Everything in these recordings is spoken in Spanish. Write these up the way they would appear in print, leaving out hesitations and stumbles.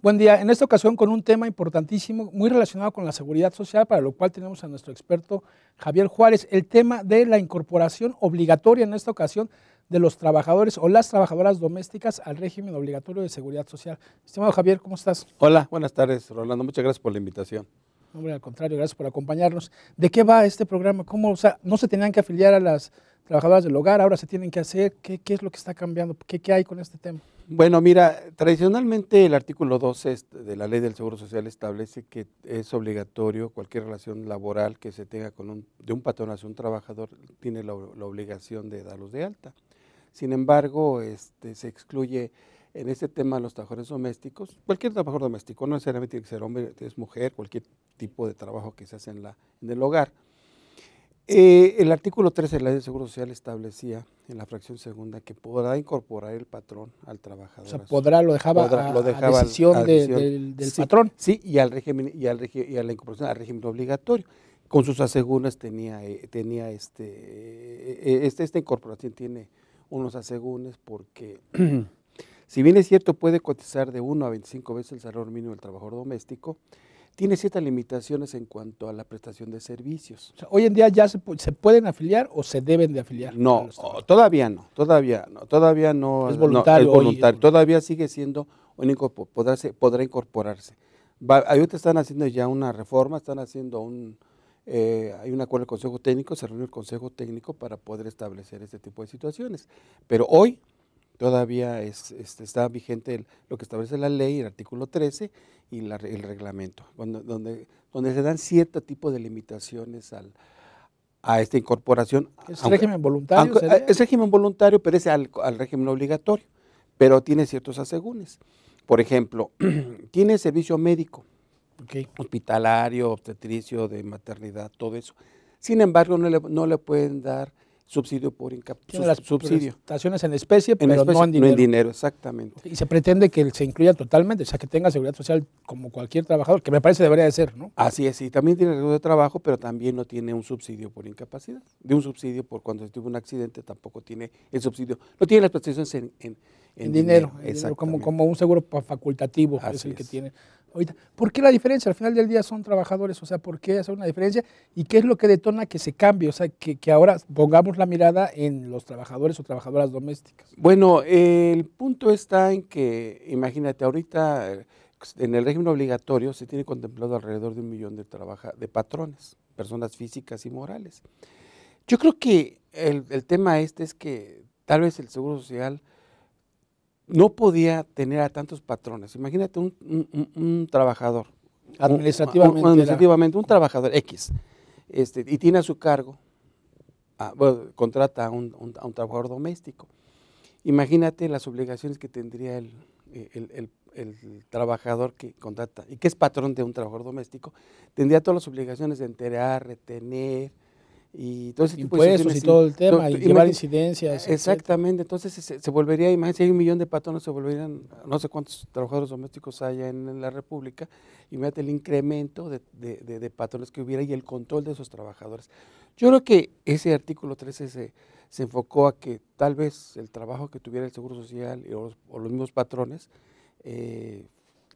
Buen día. En esta ocasión con un tema importantísimo, muy relacionado con la seguridad social, para lo cual tenemos a nuestro experto Javier Juárez, el tema de la incorporación obligatoria en esta ocasión de los trabajadores o las trabajadoras domésticas al régimen obligatorio de seguridad social. Estimado Javier, ¿cómo estás? Hola, buenas tardes, Rolando. Muchas gracias por la invitación. Hombre, al contrario, gracias por acompañarnos. ¿De qué va este programa? ¿Cómo, o sea, no se tenían que afiliar a las trabajadoras del hogar, ahora se tienen que hacer? ¿Qué es lo que está cambiando? ¿Qué hay con este tema? Bueno, mira, tradicionalmente el artículo 12 de la Ley del Seguro Social establece que es obligatorio cualquier relación laboral que se tenga de un patrón hacia un trabajador, tiene la obligación de darlos de alta. Sin embargo, se excluye en este tema a los trabajadores domésticos, cualquier trabajador doméstico, no necesariamente tiene que ser hombre, es mujer, cualquier tipo de trabajo que se hace en el hogar. El artículo 13 de la Ley del Seguro Social establecía en la fracción segunda que podrá incorporar el patrón al trabajador. O sea, lo dejaba a decisión del sí, patrón. Sí, y a la incorporación al régimen obligatorio. Con sus asegúnes esta incorporación tiene unos asegúnes porque si bien es cierto puede cotizar de 1 a 25 veces el salario mínimo del trabajador doméstico, tiene ciertas limitaciones en cuanto a la prestación de servicios. O sea, hoy en día ya se pueden afiliar o se deben de afiliar. No, todavía no. Es voluntario. Es voluntario. Todavía sigue siendo podrá incorporarse. Ahorita están haciendo ya una reforma, hay un acuerdo del Consejo Técnico, se reunió el Consejo Técnico para poder establecer este tipo de situaciones. Pero hoy todavía está vigente lo que establece la ley, el artículo 13 y el reglamento, donde se dan cierto tipo de limitaciones a esta incorporación. ¿Es régimen voluntario? Es régimen voluntario, pero es al régimen obligatorio, pero tiene ciertos asegúnes. Por ejemplo, tiene servicio médico, hospitalario, obstetricio, de maternidad, todo eso. Sin embargo, no le pueden dar subsidio por incapacidad. Prestaciones en especie, pero no en dinero. No en dinero, exactamente. Y se pretende que se incluya totalmente, o sea, que tenga seguridad social como cualquier trabajador, que me parece debería de ser, ¿no? Así es, sí, también tiene riesgo de trabajo, pero también no tiene un subsidio por incapacidad. De un subsidio por cuando se tuvo un accidente, tampoco tiene el subsidio. No tiene las prestaciones en dinero. Como un seguro facultativo, es el que tiene. Ahorita, ¿por qué la diferencia? Al final del día son trabajadores, o sea, ¿por qué hacer una diferencia? ¿Y qué es lo que detona que se cambie? O sea, que ahora pongamos la mirada en los trabajadores o trabajadoras domésticas. Bueno, el punto está en que, imagínate, ahorita en el régimen obligatorio se tiene contemplado alrededor de 1 millón de patrones, personas físicas y morales. Yo creo que el tema es que tal vez el Seguro Social no podía tener a tantos patrones. Imagínate un trabajador. Administrativamente. Un trabajador X, y tiene a su cargo, contrata a un trabajador doméstico. Imagínate las obligaciones que tendría el trabajador que contrata y que es patrón de un trabajador doméstico. Tendría todas las obligaciones de enterar, retener, y todo ese tipo de impuestos y todo el tema, y llevar incidencias. Exactamente, entonces se volvería, imagínate, si hay 1 millón de patrones, se volverían, no sé cuántos trabajadores domésticos haya en la República, imagínate el incremento de patrones que hubiera y el control de esos trabajadores. Yo creo que ese artículo 13 se enfocó a que tal vez el trabajo que tuviera el Seguro Social o los mismos patrones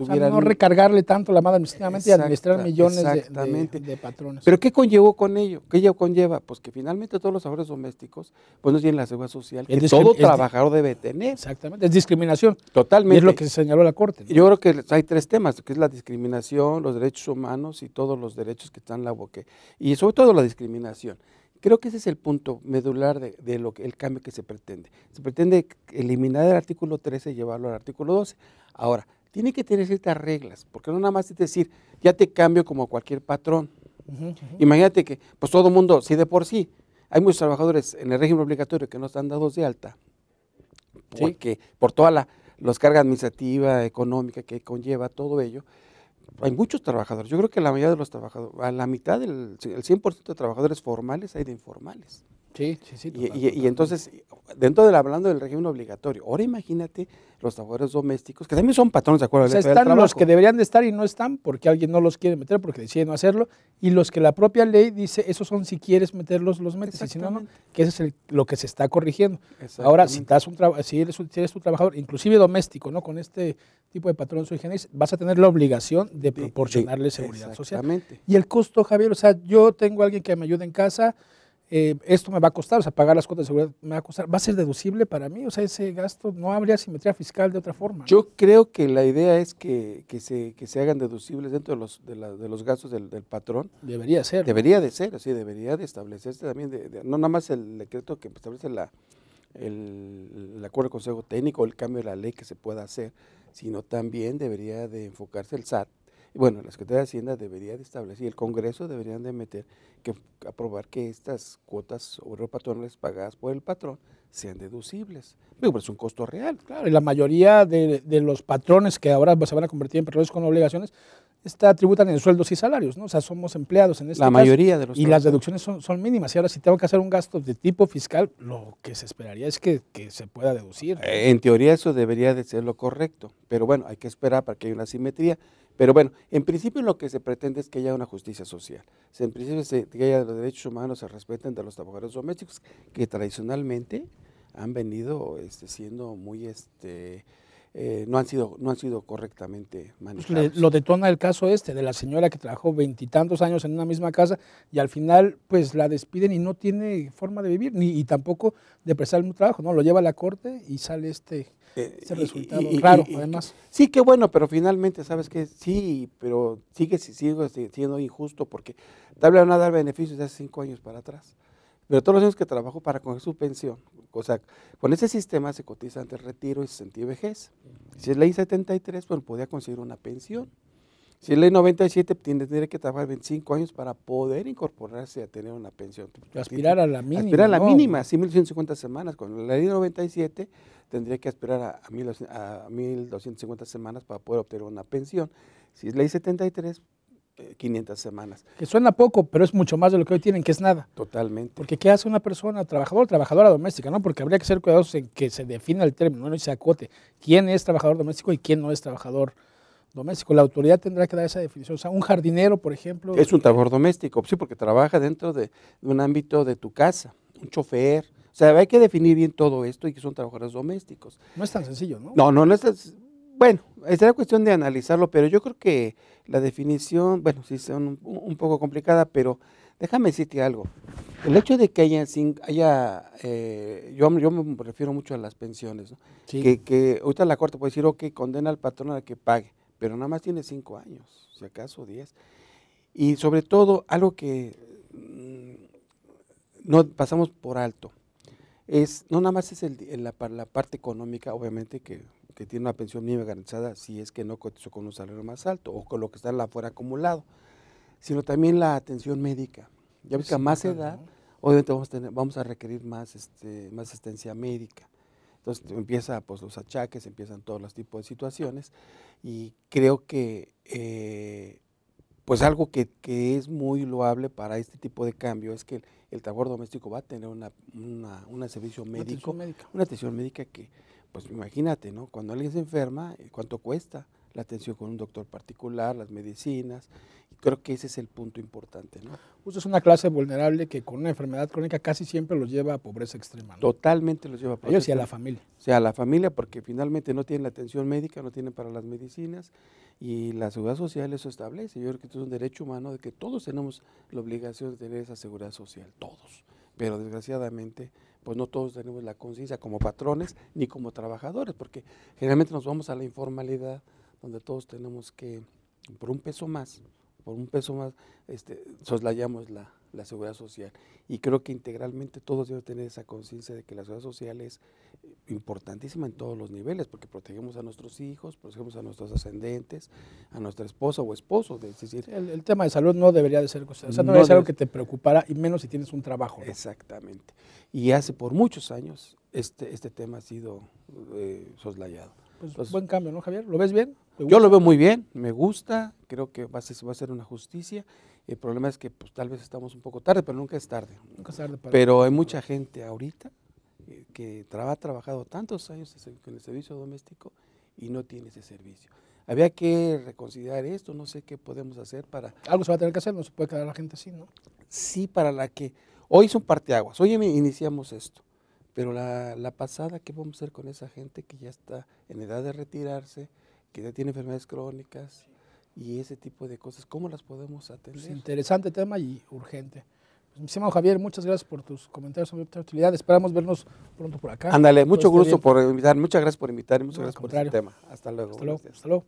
o sea, no recargarle tanto la mano administrativamente y administrar millones de patrones. ¿Pero qué conllevó con ello? ¿Qué ello conlleva? Pues que finalmente todos los trabajadores domésticos pues no tienen la seguridad social que todo trabajador debe tener. Exactamente, es discriminación. Totalmente. Y es lo que se señaló la Corte, ¿no? Yo creo que hay 3 temas, que es la discriminación, los derechos humanos y todos los derechos que están y sobre todo la discriminación. Creo que ese es el punto medular de el cambio que se pretende. Se pretende eliminar el artículo 13 y llevarlo al artículo 12. Ahora, tiene que tener ciertas reglas, porque no nada más es decir, ya te cambio como cualquier patrón. Imagínate que, pues todo el mundo, si de por sí hay muchos trabajadores en el régimen obligatorio que no están dados de alta, porque por toda las cargas administrativa, económica que conlleva todo ello, hay muchos trabajadores. Yo creo que la mayoría de los trabajadores, a la mitad, el 100% de trabajadores formales hay de informales. Sí, sí, sí. Y entonces, hablando del régimen obligatorio, ahora imagínate los trabajadores domésticos, que también son patrones de acuerdo O a la sea, ley del están trabajo. los que deberían de estar y no están porque alguien no los quiere meter, porque decide no hacerlo, y los que la propia ley dice, esos son si quieres meterlos, los metes, y si no, no, que ese es lo que se está corrigiendo. Ahora, si eres un trabajador, inclusive doméstico, ¿no? Con este tipo de patrón sui generis, vas a tener la obligación de proporcionarle seguridad social. Y el costo, Javier, o sea, yo tengo a alguien que me ayude en casa, esto me va a costar, o sea, pagar las cuotas de seguridad me va a costar, ¿va a ser deducible para mí? O sea, ese gasto, no habría simetría fiscal de otra forma, ¿no? Yo creo que la idea es que se hagan deducibles dentro de los gastos del patrón. Debería ser. Debería de ser, así, debería de establecerse también, no nada más el decreto que establece el acuerdo de consejo técnico o el cambio de la ley que se pueda hacer, sino también debería de enfocarse el SAT. Bueno, la Secretaría de Hacienda debería de establecer, y el Congreso deberían de aprobar que estas cuotas patronales pagadas por el patrón sean deducibles. Pero es un costo real. Claro, y la mayoría de los patrones que ahora se van a convertir en patrones con obligaciones, tributan en sueldos y salarios, ¿no? O sea, somos empleados en este caso. La mayoría de los y las deducciones son mínimas. Y ahora, si tengo que hacer un gasto de tipo fiscal, lo que se esperaría es que se pueda deducir, ¿no? En teoría eso debería de ser lo correcto, pero bueno, hay que esperar para que haya una simetría. Pero bueno, en principio lo que se pretende es que haya una justicia social. O sea, en principio que haya los derechos humanos se respeten de los trabajadores domésticos, que tradicionalmente han venido siendo muy no han sido correctamente manejados. Pues lo detona el caso de la señora que trabajó 20 y tantos años en una misma casa y al final pues la despiden y no tiene forma de vivir y tampoco de prestar el mismo trabajo, ¿no? Lo lleva a la corte y sale ese resultado raro, además. Sí, qué bueno, pero finalmente, ¿sabes qué? Sí, pero sigue siendo injusto porque te van a dar beneficios de hace 5 años para atrás. Pero todos los años que trabajó para coger su pensión, o sea, con ese sistema se cotiza ante el retiro y se sentía vejez. Si es ley 73, bueno, podía conseguir una pensión. Si es ley 97, tendría que trabajar 25 años para poder incorporarse a tener una pensión. Aspirar a la mínima. Aspirar a la mínima, sí, 1.150 semanas. Con la ley 97 tendría que aspirar a 1.250 semanas para poder obtener una pensión. Si es ley 73, 500 semanas. Que suena poco, pero es mucho más de lo que hoy tienen, que es nada. Totalmente. Porque ¿qué hace una persona, trabajadora doméstica, ¿no? Porque habría que ser cuidadosos en que se defina el término, ¿no? Y se acote quién es trabajador doméstico y quién no es trabajador doméstico. La autoridad tendrá que dar esa definición. O sea, un jardinero, por ejemplo. Es un trabajador doméstico, sí, porque trabaja dentro de un ámbito de tu casa, un chofer. O sea, hay que definir bien todo esto y que son trabajadores domésticos. No es tan sencillo, ¿no? No es tan. Bueno, será cuestión de analizarlo, pero yo creo que la definición, bueno, sí es un poco complicada, pero déjame decirte algo. El hecho de que yo me refiero mucho a las pensiones, ¿no? Sí. Que ahorita la Corte puede decir, ok, condena al patrón a que pague, pero nada más tiene 5 años, si acaso 10. Y sobre todo, algo que no pasamos por alto, no nada más es la parte económica, obviamente, que tiene una pensión mínima garantizada si es que no cotizó con un salario más alto o con lo que está afuera acumulado, sino también la atención médica. Ya ves que a más edad, obviamente vamos a requerir más asistencia médica. Entonces empieza pues los achaques, empiezan todos los tipos de situaciones y creo que pues algo que es muy loable para este tipo de cambio es que el trabajador doméstico va a tener un servicio médico, una atención médica que, pues imagínate, ¿no? Cuando alguien se enferma, ¿cuánto cuesta la atención con un doctor particular, las medicinas? Creo que ese es el punto importante, ¿no? Justo es una clase vulnerable que con una enfermedad crónica casi siempre los lleva a pobreza extrema, ¿no? Totalmente los lleva a pobreza. Ellos y a la familia. O sea, a la familia, porque finalmente no tienen la atención médica, no tienen para las medicinas, y la seguridad social eso establece. Yo creo que esto es un derecho humano de que todos tenemos la obligación de tener esa seguridad social, todos. Pero desgraciadamente, pues no todos tenemos la conciencia como patrones ni como trabajadores, porque generalmente nos vamos a la informalidad, donde todos tenemos que, por un peso más, soslayamos la seguridad social. Y creo que integralmente todos deben tener esa conciencia de que la seguridad social es importantísima en todos los niveles, porque protegemos a nuestros hijos, protegemos a nuestros ascendentes, a nuestra esposa o esposo. Es decir, el tema de salud no debería de ser, o sea, no debería ser algo que te preocupara, y menos si tienes un trabajo, ¿no? Exactamente. Y hace por muchos años este tema ha sido soslayado. Pues entonces, buen cambio, ¿no, Javier? ¿Lo ves bien? Yo lo veo muy bien, me gusta, creo que va a ser una justicia El problema es que pues, tal vez estamos un poco tarde, pero nunca es tarde. Nunca es tarde para... Pero hay mucha gente ahorita que ha trabajado tantos años con el servicio doméstico y no tiene ese servicio. Había que reconsiderar esto, no sé qué podemos hacer para... Algo se va a tener que hacer, no se puede quedar la gente así, ¿no? Sí, para la que... Hoy es un parteaguas, hoy iniciamos esto, pero la pasada, ¿qué vamos a hacer con esa gente que ya está en edad de retirarse, que ya tiene enfermedades crónicas y ese tipo de cosas? ¿Cómo las podemos atender? Pues interesante tema y urgente. Pues, mi estimado Javier, muchas gracias por tus comentarios sobre esta utilidad. Esperamos vernos pronto por acá. Ándale, mucho Todo esté gusto bien. por invitar, muchas gracias por invitar y muchas No, al gracias por este contrario. tema. Hasta luego. Hasta luego. Buenos días. Hasta luego.